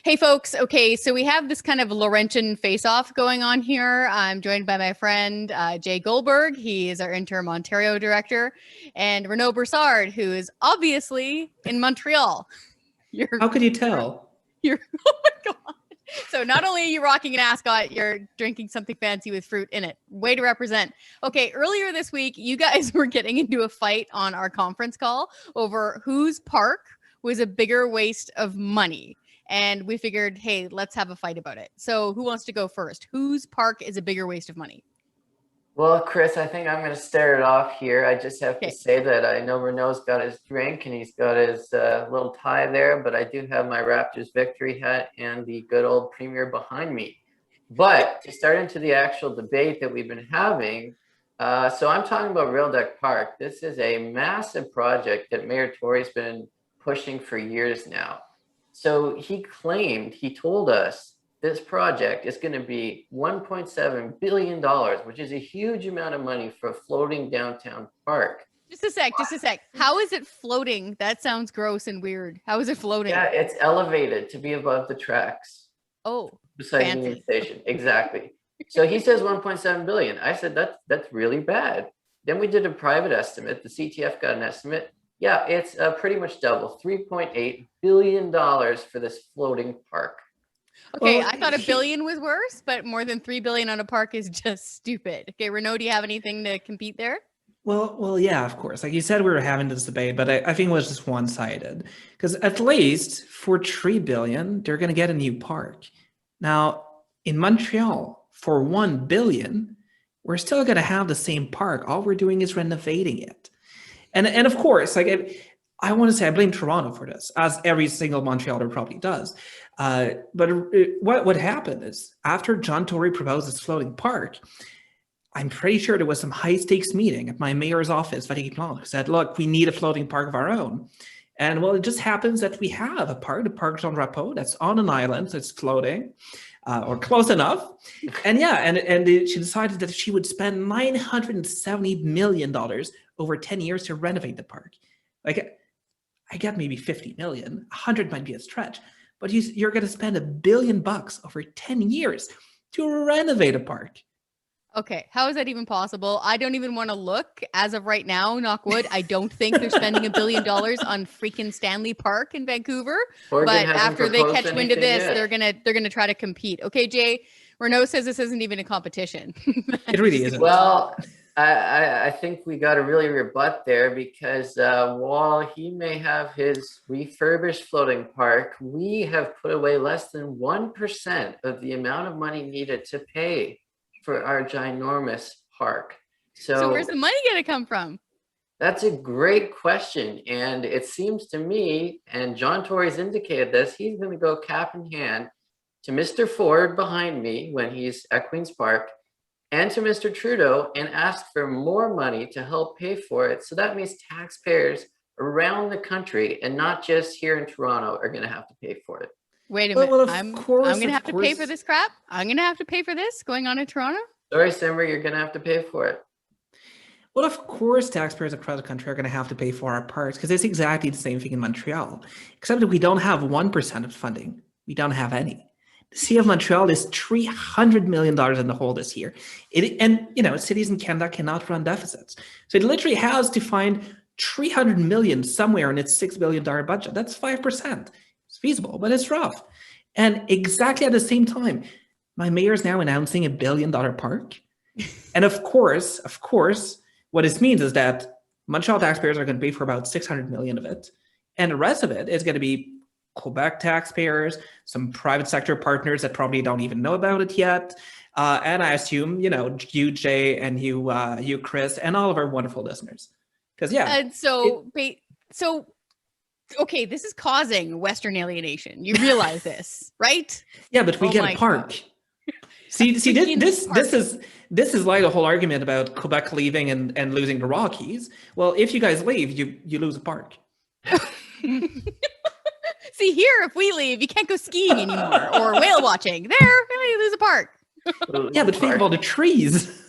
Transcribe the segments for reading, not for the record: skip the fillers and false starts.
Hey folks, okay, so we have this kind of Laurentian face-off going on here. I'm joined by my friend Jay Goldberg. He is our interim Ontario director, and Renaud Brossard, who is obviously in Montreal. How could you tell? Oh my god! So not only are you rocking an ascot, you're drinking something fancy with fruit in it. Way to represent. Okay, earlier this week, you guys were getting into a fight on our conference call over whose park was a bigger waste of money. And we figured, hey, let's have a fight about it. So who wants to go first? Whose park is a bigger waste of money? Well, Kris, I think I'm going to start it off here. I just have to Okay. say that I know Renaud's got his drink and he's got his little tie there, but I do have my Raptors victory hat and the good old Premier behind me. But to start into the actual debate that we've been having, so I'm talking about Real Deck Park. This is a massive project that Mayor Tory's been pushing for years now. So he told us this project is going to be $1.7 billion, which is a huge amount of money for a floating downtown park. Just a sec. How is it floating? That sounds gross and weird. How is it floating? Yeah, it's elevated to be above the tracks. Oh, beside the Union Station. Exactly. So he says 1.7 billion. I said that's really bad. Then we did a private estimate. The CTF got an estimate. Yeah, it's pretty much double, $3.8 billion for this floating park. Okay, well, I thought $1 billion was worse, but more than $3 billion on a park is just stupid. Okay, Renaud, do you have anything to compete there? Well, yeah, of course. Like you said, we were having this debate, but I think it was just one-sided. Because at least for $3 billion, they're going to get a new park. Now, in Montreal, for $1 billion, we're still going to have the same park. All we're doing is renovating it. And of course, like I want to say I blame Toronto for this, as every single Montrealer probably does. But what happened is after John Tory proposed this floating park, I'm pretty sure there was some high-stakes meeting at my mayor's office, Valérie Plante, who said, look, we need a floating park of our own. And well, it just happens that we have a park, the Parc Jean Drapeau, that's on an island, so it's floating, or close enough. And yeah, and she decided that she would spend $970 million over 10 years to renovate the park. Like, I get maybe 50 million, 100 might be a stretch, but you're going to spend $1 billion over 10 years to renovate a park. Okay, how is that even possible? I don't even want to look as of right now, knock wood. I don't think they're spending $1 billion on freaking Stanley Park in Vancouver. Oregon but after they catch wind of this, yet. they're gonna try to compete. Okay, Jay, Renaud says this isn't even a competition. It really isn't. Well, I think we got to really rebut there because while he may have his refurbished floating park, we have put away less than 1% of the amount of money needed to pay for our ginormous park. So where's the money going to come from? That's a great question. And it seems to me, and John Tory's indicated this, he's going to go cap in hand to Mr. Ford behind me when he's at Queen's Park and to Mr. Trudeau and ask for more money to help pay for it. So that means taxpayers around the country and not just here in Toronto are going to have to pay for it. Wait a minute. I'm going to have to pay for this crap? I'm going to have to pay for this going on in Toronto? Sorry, Simmer, you're going to have to pay for it. Well, of course, taxpayers across the country are going to have to pay for our parks because it's exactly the same thing in Montreal, except that we don't have 1% of funding. We don't have any. The City of Montreal is $300 million in the hole this year. Cities in Canada cannot run deficits. So it literally has to find $300 million somewhere in its $6 billion budget. That's 5%. It's feasible, but it's rough. And exactly at the same time, my mayor is now announcing $1 billion park. And of course, what this means is that Montreal taxpayers are going to pay for about 600 million of it. And the rest of it is going to be Quebec taxpayers, some private sector partners that probably don't even know about it yet. And I assume, you, Jay, and you, Kris, and all of our wonderful listeners. Because okay, this is causing Western alienation. You realize this, right? Yeah, but we get a park. God. See, this is like a whole argument about Quebec leaving and losing the Rockies. Well, if you guys leave, you lose a park. See, here, if we leave, you can't go skiing anymore or whale watching. There, you lose a park. Yeah, but think of all the trees.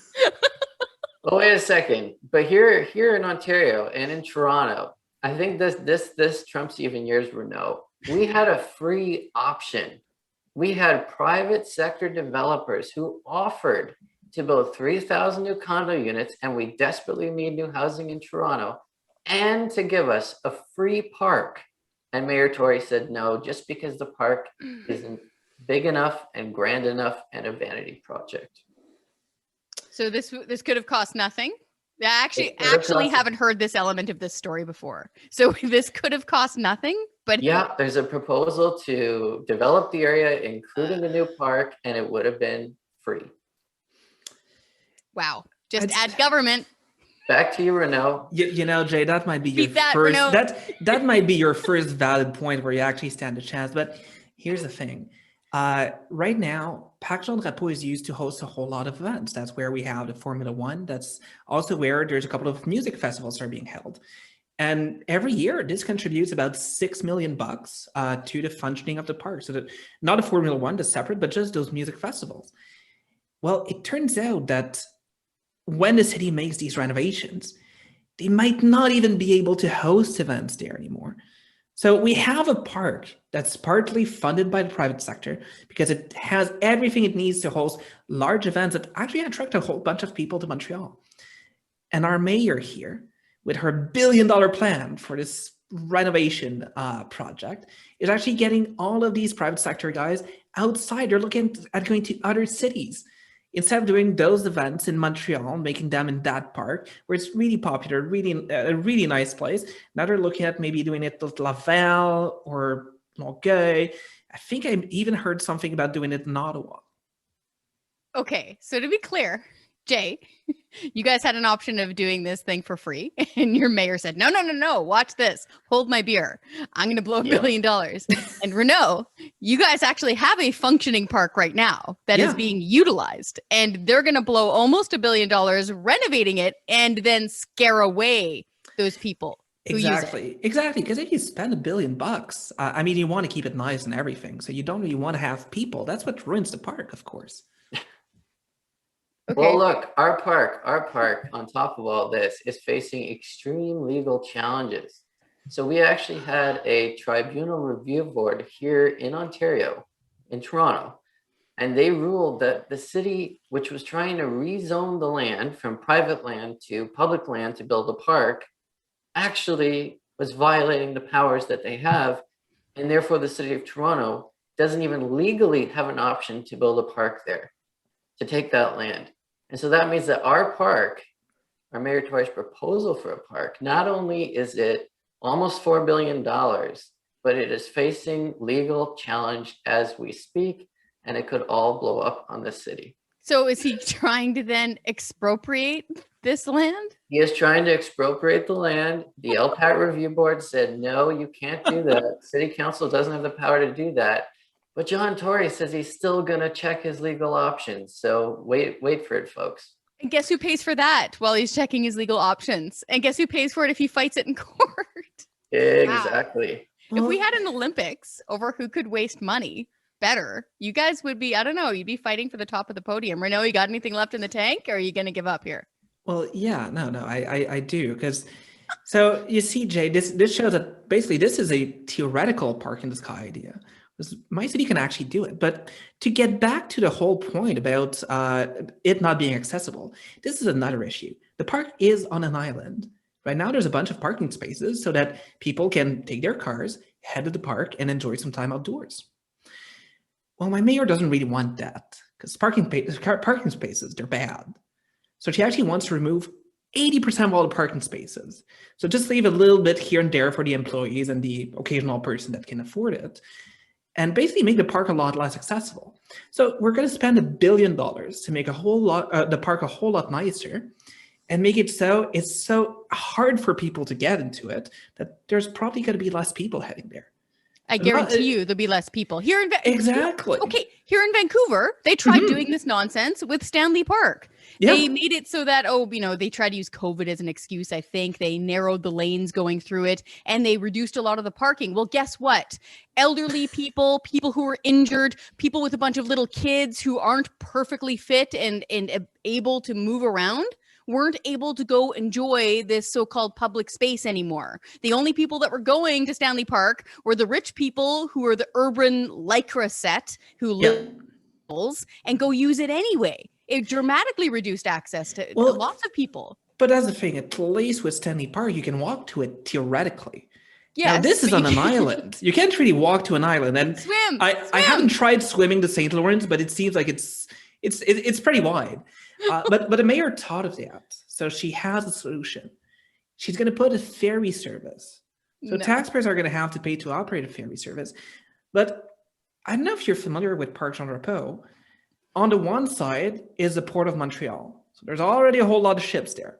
Well, wait a second. But here in Ontario and in Toronto, I think this trumps even yours, Renaud, We had a free option. We had private sector developers who offered to build 3,000 new condo units, and we desperately need new housing in Toronto, and to give us a free park. And Mayor Tory said no, just because the park isn't big enough and grand enough and a vanity project. So this could have cost nothing. I actually cost- haven't heard this element of this story before. So this could have cost nothing, but Yeah, there's a proposal to develop the area, including the new park, and it would have been free. wow, just add government. Back to you, Renaud. You know, Jay, that might be your Beat that, first. Renaud. That might be your first valid point where you actually stand a chance. But here's the thing: right now, Parc Jean Drapeau is used to host a whole lot of events. That's where we have the Formula One. That's also where there's a couple of music festivals are being held. And every year, this contributes about $6 million to the functioning of the park. So that not a Formula One, that's separate, but just those music festivals. Well, it turns out that when the city makes these renovations, they might not even be able to host events there anymore. So we have a park that's partly funded by the private sector because it has everything it needs to host large events that actually attract a whole bunch of people to Montreal. And our mayor here, with her $1 billion plan for this renovation project, is actually getting all of these private sector guys outside. They're looking at going to other cities. Instead of doing those events in Montreal, making them in that park where it's really popular, really a really nice place. Now they're looking at maybe doing it with Laval or Longueuil. I think I even heard something about doing it in Ottawa. Okay, so to be clear, Jay, you guys had an option of doing this thing for free, and your mayor said, no, watch this, hold my beer. I'm going to blow $1 billion. And Renaud, you guys actually have a functioning park right now that is being utilized, and they're going to blow almost $1 billion renovating it and then scare away those people. Exactly. Because if you spend $1 billion, I mean, you want to keep it nice and everything. So you don't really want to have people. That's what ruins the park, of course. Okay. Well, look, our park, on top of all this, is facing extreme legal challenges. So we actually had a tribunal review board here in Ontario, in Toronto, and they ruled that the city, which was trying to rezone the land from private land to public land to build a park, actually was violating the powers that they have, and therefore the city of Toronto doesn't even legally have an option to build a park there, to take that land. And so that means that our park, our Mayor Tory's proposal for a park, not only is it almost $4 billion, but it is facing legal challenge as we speak, and it could all blow up on the city. So is he trying to then expropriate this land? He is trying to expropriate the land. The LPAT review board said, no, you can't do that. City council doesn't have the power to do that. But John Tory says he's still going to check his legal options. So wait for it, folks. And guess who pays for that while he's checking his legal options? And guess who pays for it if he fights it in court? Exactly. Wow. If we had an Olympics over who could waste money better, you guys would be, I don't know, you'd be fighting for the top of the podium. Renaud, you got anything left in the tank, or are you going to give up here? Well, yeah, no, I do. Because, so you see, Jay, this shows that basically this is a theoretical park in the sky idea. My city can actually do it. But to get back to the whole point about it not being accessible, this is another issue. The park is on an island. Right now, there's a bunch of parking spaces so that people can take their cars, head to the park, and enjoy some time outdoors. Well, my mayor doesn't really want that because parking spaces, they're bad. So she actually wants to remove 80% of all the parking spaces. So just leave a little bit here and there for the employees and the occasional person that can afford it, and basically make the park a lot less accessible. So we're going to spend $1 billion to make the park a whole lot nicer, and make it so it's so hard for people to get into it that there's probably going to be less people heading there. I guarantee you there'll be less people here in Exactly. Okay, here in Vancouver, they tried doing this nonsense with Stanley Park. Yeah. They made it so that, they tried to use COVID as an excuse, I think. They narrowed the lanes going through it, and they reduced a lot of the parking. Well, guess what? Elderly people who are injured, people with a bunch of little kids who aren't perfectly fit and able to move around, weren't able to go enjoy this so-called public space anymore. The only people that were going to Stanley Park were the rich people who are the urban lycra set who live and go use it anyway. It dramatically reduced access to lots of people. But that's the thing, at least with Stanley Park, you can walk to it theoretically. Yes, now, this is on an island. You can't really walk to an island. And swim. I haven't tried swimming the St. Lawrence, but it seems like it's pretty wide. But the mayor thought of that. So she has a solution. She's going to put a ferry service. So taxpayers are going to have to pay to operate a ferry service. But I don't know if you're familiar with Parc Jean-Drapeau. On the one side is the Port of Montreal. So there's already a whole lot of ships there.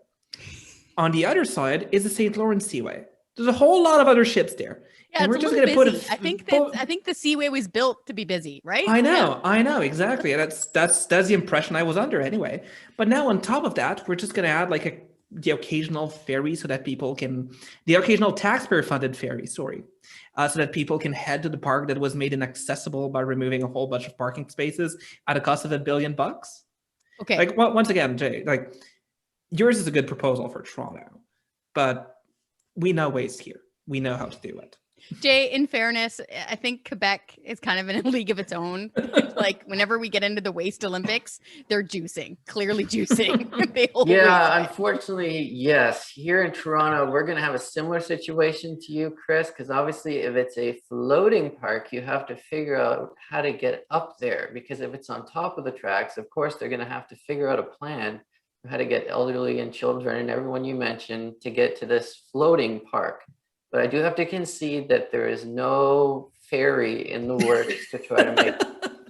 On the other side is the St. Lawrence Seaway. There's a whole lot of other ships there. Yeah, and we're just going to put I think the Seaway was built to be busy, right? I know, exactly. That's the impression I was under anyway. But now on top of that, we're just going to add like the occasional ferry so that people can, the occasional taxpayer funded ferry, so that people can head to the park that was made inaccessible by removing a whole bunch of parking spaces at a cost of $1 billion. Okay. Like once again, Jay, like yours is a good proposal for Toronto, but we know ways here. We know how to do it. Jay, in fairness, I think Quebec is kind of in a league of its own. Like whenever we get into the Waste Olympics, they're clearly juicing. Unfortunately, yes. Here in Toronto, we're going to have a similar situation to you, Kris, because obviously if it's a floating park, you have to figure out how to get up there, because if it's on top of the tracks, of course, they're going to have to figure out a plan for how to get elderly and children and everyone you mentioned to get to this floating park. But I do have to concede that there is no ferry in the works to try to make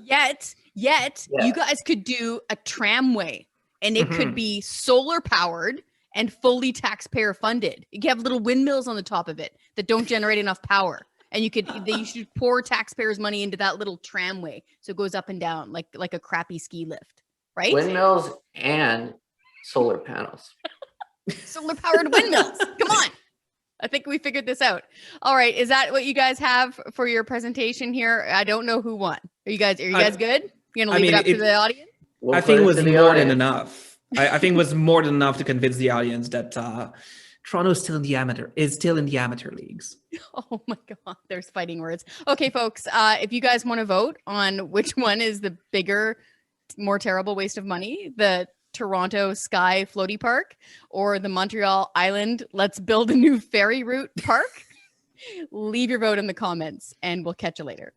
Yet, you guys could do a tramway, and it could be solar powered and fully taxpayer funded. You could have little windmills on the top of it that don't generate enough power. And you should pour taxpayers' money into that little tramway so it goes up and down like a crappy ski lift, right? Windmills and solar panels. Solar powered windmills. Come on. I think we figured this out. All right. Is that what you guys have for your presentation here? I don't know who won. Are you guys good? You're going to leave it up to the audience? I think it was more than enough. I think it was more than enough to convince the audience that Toronto is still in the amateur leagues. Oh my God. There's fighting words. Okay, folks. If you guys want to vote on which one is the bigger, more terrible waste of money, the Toronto Sky Floaty Park or the Montreal Island Let's Build a New Ferry Route Park, leave your vote in the comments and we'll catch you later.